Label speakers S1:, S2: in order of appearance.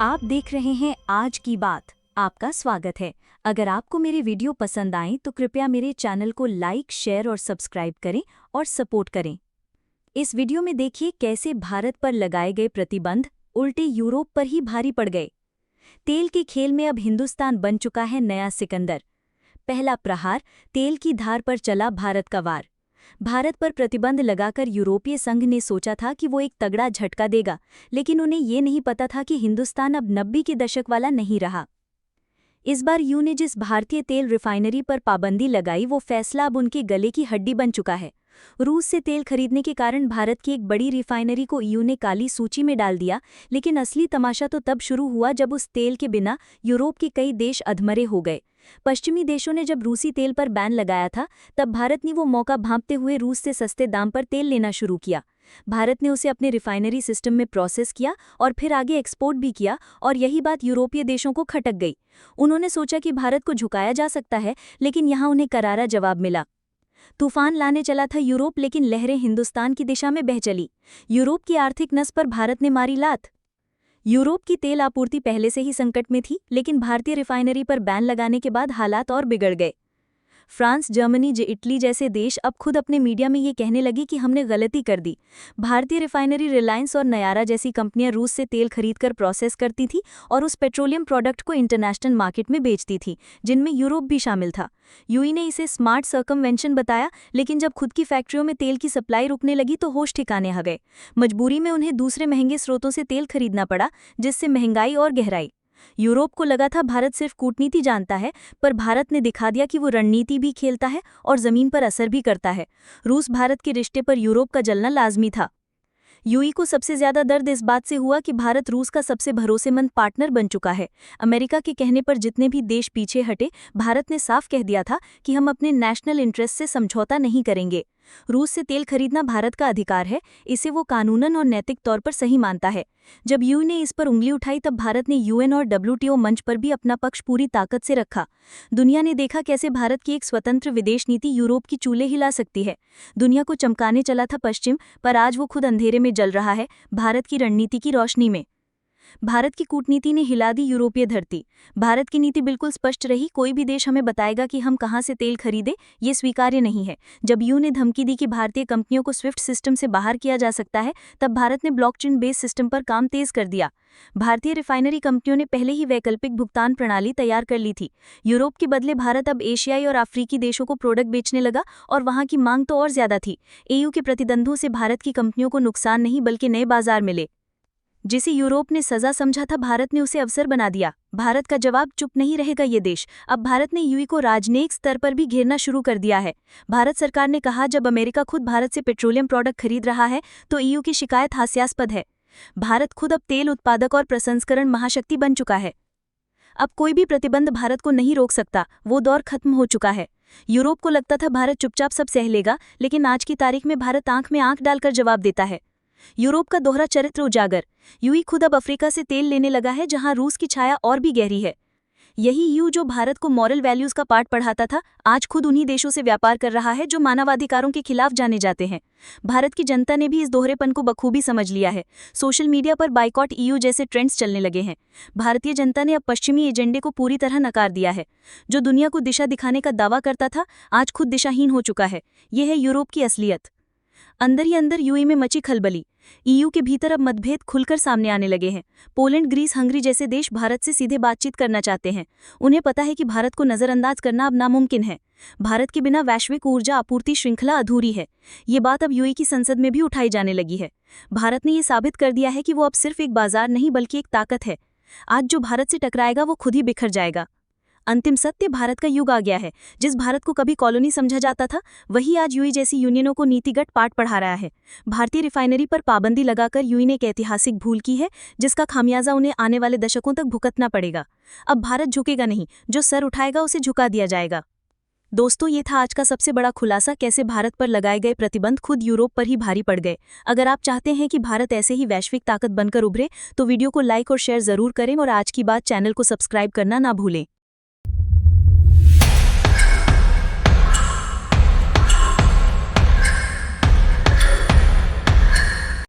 S1: आप देख रहे हैं आज की बात। आपका स्वागत है। अगर आपको मेरे वीडियो पसंद आए तो कृपया मेरे चैनल को लाइक, शेयर और सब्सक्राइब करें और सपोर्ट करें। इस वीडियो में देखिए कैसे भारत पर लगाए गए प्रतिबंध उल्टे यूरोप पर ही भारी पड़ गए। तेल के खेल में अब हिंदुस्तान बन चुका है नया सिकंदर। पहला प्रहार, तेल की धार पर चला भारत का वार। भारत पर प्रतिबंध लगाकर यूरोपीय संघ ने सोचा था कि वो एक तगड़ा झटका देगा, लेकिन उन्हें ये नहीं पता था कि हिंदुस्तान अब 90 के दशक वाला नहीं रहा। इस बार यूं ने जिस भारतीय तेल रिफाइनरी पर पाबंदी लगाई, वो फैसला अब उनके गले की हड्डी बन चुका है। रूस से तेल खरीदने के कारण भारत की एक बड़ी रिफाइनरी को ईयू ने काली सूची में डाल दिया, लेकिन असली तमाशा तो तब शुरू हुआ जब उस तेल के बिना यूरोप के कई देश अधमरे हो गए। पश्चिमी देशों ने जब रूसी तेल पर बैन लगाया था, तब भारत ने वो मौका भांपते हुए रूस से सस्ते दाम पर तेल लेना शुरू किया। भारत ने उसे अपने रिफाइनरी सिस्टम में प्रोसेस किया और फिर आगे एक्सपोर्ट भी किया, और यही बात यूरोपीय देशों को खटक गई। उन्होंने सोचा कि भारत को झुकाया जा सकता है, लेकिन यहाँ उन्हें करारा जवाब मिला। तूफान लाने चला था यूरोप, लेकिन लहरें हिंदुस्तान की दिशा में बह चली। यूरोप की आर्थिक नस पर भारत ने मारी लात। यूरोप की तेल आपूर्ति पहले से ही संकट में थी, लेकिन भारतीय रिफाइनरी पर बैन लगाने के बाद हालात और बिगड़ गए। फ्रांस, जर्मनी, इटली जैसे देश अब खुद अपने मीडिया में ये कहने लगे कि हमने गलती कर दी। भारतीय रिफाइनरी रिलायंस और नयारा जैसी कंपनियां रूस से तेल खरीदकर प्रोसेस करती थी और उस पेट्रोलियम प्रोडक्ट को इंटरनेशनल मार्केट में बेचती थी, जिनमें यूरोप भी शामिल था। यूई ने इसे स्मार्ट सर्कमवेंशन बताया, लेकिन जब खुद की फैक्ट्रियों में तेल की सप्लाई रुकने लगी तो होश ठिकाने आ गए। मजबूरी में उन्हें दूसरे महंगे स्रोतों से तेल खरीदना पड़ा, जिससे महंगाई और गहराई। यूरोप को लगा था भारत सिर्फ कूटनीति जानता है, पर भारत ने दिखा दिया कि वो रणनीति भी खेलता है और जमीन पर असर भी करता है। रूस भारत के रिश्ते पर यूरोप का जलना लाजमी था। यूई को सबसे ज्यादा दर्द इस बात से हुआ कि भारत रूस का सबसे भरोसेमंद पार्टनर बन चुका है। अमेरिका के कहने पर जितने भी देश पीछे हटे, भारत ने साफ कह दिया था कि हम अपने नेशनल इंटरेस्ट से समझौता नहीं करेंगे। रूस से तेल खरीदना भारत का अधिकार है, इसे वो कानूनन और नैतिक तौर पर सही मानता है। जब यूई ने इस पर उंगली उठाई, तब भारत ने यूएन और डब्ल्यूटीओ मंच पर भी अपना पक्ष पूरी ताकत से रखा। दुनिया ने देखा कैसे भारत की एक स्वतंत्र विदेश नीति यूरोप की चूल्हे हिला सकती है। दुनिया को चमकाने चला था पश्चिम, पर आज वो खुद अंधेरे में जल रहा है, भारत की रणनीति की रोशनी में। भारत की कूटनीति ने हिला दी यूरोपीय धरती। भारत की नीति बिल्कुल स्पष्ट रही, कोई भी देश हमें बताएगा कि हम कहां से तेल खरीदे, ये स्वीकार्य नहीं है। जब यूएन ने धमकी दी कि भारतीय कंपनियों को स्विफ्ट सिस्टम से बाहर किया जा सकता है, तब भारत ने ब्लॉकचेन बेस्ड सिस्टम पर काम तेज कर दिया। भारतीय रिफाइनरी कंपनियों ने पहले ही वैकल्पिक भुगतान प्रणाली तैयार कर ली थी। यूरोप के बदले भारत अब एशियाई और अफ्रीकी देशों को प्रोडक्ट बेचने लगा, और वहां की मांग तो और ज्यादा थी। ईयू के प्रतिबंधों से भारत की कंपनियों को नुकसान नहीं बल्कि नए बाजार मिले। जिसे यूरोप ने सजा समझा था, भारत ने उसे अवसर बना दिया। भारत का जवाब, चुप नहीं रहेगा ये देश। अब भारत ने यूई को राजनयिक स्तर पर भी घेरना शुरू कर दिया है। भारत सरकार ने कहा, जब अमेरिका खुद भारत से पेट्रोलियम प्रोडक्ट खरीद रहा है तो ईयू की शिकायत हास्यास्पद है। भारत खुद अब तेल उत्पादक और प्रसंस्करण महाशक्ति बन चुका है। अब कोई भी प्रतिबंध भारत को नहीं रोक सकता, वो दौर खत्म हो चुका है। यूरोप को लगता था भारत चुपचाप सब सह लेगा, लेकिन आज की तारीख में भारत आंख में आंख डालकर जवाब देता है। यूरोप का दोहरा चरित्र उजागर। यूई खुद अब अफ्रीका से तेल लेने लगा है, जहां रूस की छाया और भी गहरी है। यही यूई जो भारत को मॉरल वैल्यूज का पाठ पढ़ाता था, आज खुद उन्हीं देशों से व्यापार कर रहा है जो मानवाधिकारों के खिलाफ जाने जाते हैं। भारत की जनता ने भी इस दोहरेपन को बखूबी समझ लिया है। सोशल मीडिया पर बाइकॉट ईयू जैसे ट्रेंड्स चलने लगे हैं। भारतीय जनता ने अब पश्चिमी एजेंडे को पूरी तरह नकार दिया है। जो दुनिया को दिशा दिखाने का दावा करता था, आज खुद दिशाहीन हो चुका है। यह है यूरोप की असलियत। अंदर ही अंदर यूई में मची खलबली। ईयू के भीतर अब मतभेद खुलकर सामने आने लगे हैं। पोलैंड, ग्रीस, हंगरी जैसे देश भारत से सीधे बातचीत करना चाहते हैं। उन्हें पता है कि भारत को नजरअंदाज करना अब नामुमकिन है। भारत के बिना वैश्विक ऊर्जा आपूर्ति श्रृंखला अधूरी है। ये बात अब यूई की संसद में भी उठाई जाने लगी है। भारत ने ये साबित कर दिया है कि वो अब सिर्फ एक बाजार नहीं बल्कि एक ताकत है। आज जो भारत से टकराएगा वो खुद ही बिखर जाएगा। अंतिम सत्य, भारत का युग आ गया है। जिस भारत को कभी कॉलोनी समझा जाता था, वही आज यूई जैसी यूनियनों को नीतिगत पाठ पढ़ा रहा है। भारतीय रिफाइनरी पर पाबंदी लगाकर यूई ने एक ऐतिहासिक भूल की है, जिसका खामियाजा उन्हें आने वाले दशकों तक भुगतना पड़ेगा। अब भारत झुकेगा नहीं, जो सर उठाएगा उसे झुका दिया जाएगा। दोस्तों, ये था आज का सबसे बड़ा खुलासा, कैसे भारत पर लगाए गए प्रतिबंध खुद यूरोप पर ही भारी पड़ गए। अगर आप चाहते हैं कि भारत ऐसे ही वैश्विक ताकत बनकर उभरे, तो वीडियो को लाइक और शेयर जरूर करें, और आज की बात चैनल को सब्सक्राइब करना ना भूलें।